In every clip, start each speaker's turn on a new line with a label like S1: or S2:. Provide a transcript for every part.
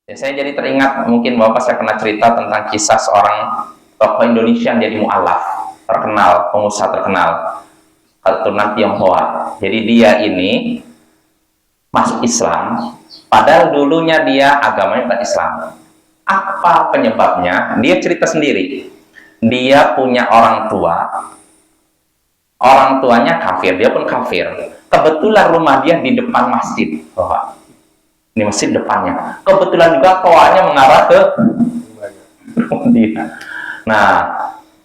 S1: Ya, saya jadi teringat, mungkin Bapak saya pernah cerita tentang kisah seorang tokoh Indonesia yang jadi mu'alaf, terkenal, pengusaha terkenal, keturunan Tionghoa. Jadi dia ini masuk Islam, padahal dulunya dia agamanya bukan Islam. Apa penyebabnya? Dia cerita sendiri. Dia punya orang tuanya kafir, dia pun kafir. Kebetulan rumah dia di depan masjid, Bapak. Ini masjid depannya. Kebetulan juga toanya mengarah ke dia. Nah,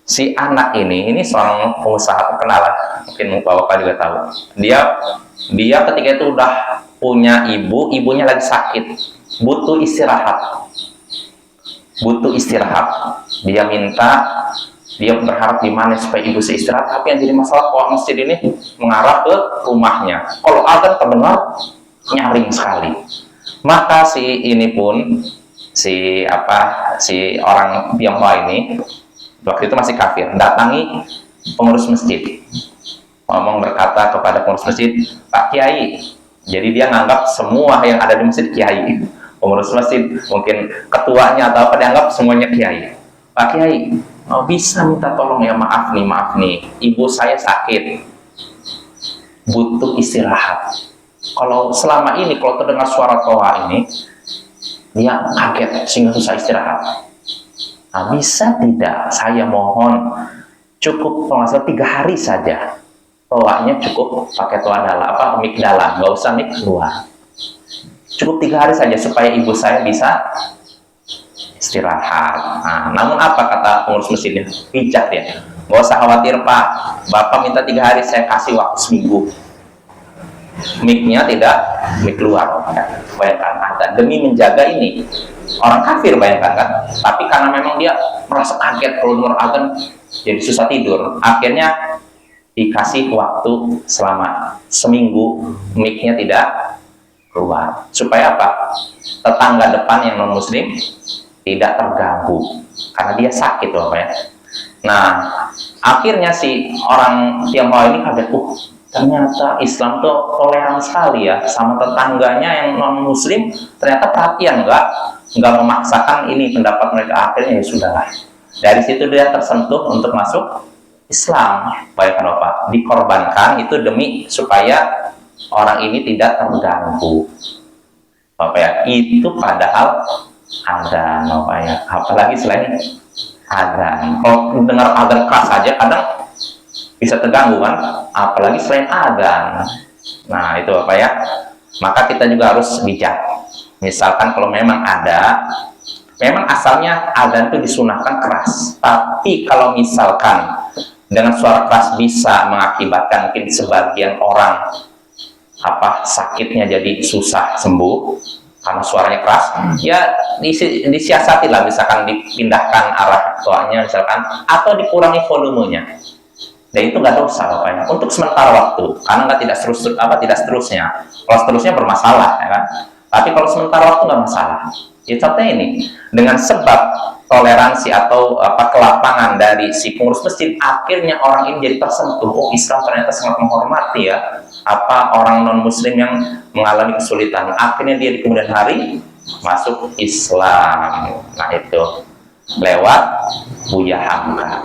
S1: si anak ini seorang pengusaha terkenal, mungkin Bapak juga tahu. Dia ketika itu udah punya ibunya lagi sakit, butuh istirahat. Dia berharap gimana supaya ibu istirahat, tapi yang jadi masalah toa masjid ini mengarah ke rumahnya. Kalau adzan terdengar nyaring sekali. Maka si orang Tionghoa ini waktu itu masih kafir, datangi pengurus masjid, berkata kepada pengurus masjid, Pak Kiai. Jadi dia nganggap semua yang ada di masjid kiai, pengurus masjid, mungkin ketuanya atau apa, dianggap semuanya kiai. Pak Kiai, bisa minta tolong ya, maaf nih, ibu saya sakit, butuh istirahat. Kalau selama ini kalau terdengar suara toa ini, dia kaget sehingga susah istirahat. Nah, bisa tidak saya mohon cukup kalau 3 hari saja, toanya cukup pakai toa dalam, mik dalam, nggak usah mik luar. Cukup 3 hari saja supaya ibu saya bisa istirahat. Nah, namun apa kata pengurus masjidnya? Bijak ya, nggak usah khawatir Pak, Bapak minta 3 hari, saya kasih waktu seminggu. Miknya tidak mik luar, bayangkan, ada demi menjaga ini orang kafir, bayangkan kan. Tapi karena memang dia merasa kaget kalau dengar adzan, jadi susah tidur. Akhirnya dikasih waktu selama seminggu, miknya tidak keluar. Supaya apa? Tetangga depan yang non muslim tidak terganggu karena dia sakit loh ya. Nah, akhirnya si orang Tionghoa ini kaget, ternyata Islam tuh toleran sekali ya sama tetangganya yang non muslim, ternyata perhatian, nggak memaksakan ini pendapat mereka. Akhirnya ya sudahlah, dari situ dia tersentuh untuk masuk Islam. Bayangkan Bapak, dikorbankan itu demi supaya orang ini tidak terganggu, Bapak ya. Itu padahal ada, Bapak ya, apalagi selain adzan. Kalau dengar adzan keras saja kadang bisa terganggu kan, apalagi selain adzan. Nah itu Bapak ya, maka kita juga harus bijak. Misalkan kalau memang asalnya adzan itu disunahkan keras, tapi kalau misalkan dengan suara keras bisa mengakibatkan mungkin sebagian orang sakitnya jadi susah sembuh karena suaranya keras, ya disiasati lah, misalkan dipindahkan arah toanya misalkan, atau dikurangi volumenya. Dan itu nggak dosa Bapak ya, untuk sementara waktu, karena tidak seterusnya. Kalau seterusnya bermasalah ya kan. Tapi kalau sementara waktu nggak masalah. Ya contohnya ini, dengan sebab toleransi atau kelapangan dari si pengurus masjid, akhirnya orang ini jadi tersentuh. Islam ternyata sangat menghormati ya orang non muslim yang mengalami kesulitan. Akhirnya dia di kemudian hari masuk Islam. Nah itu lewat Buya Hamka.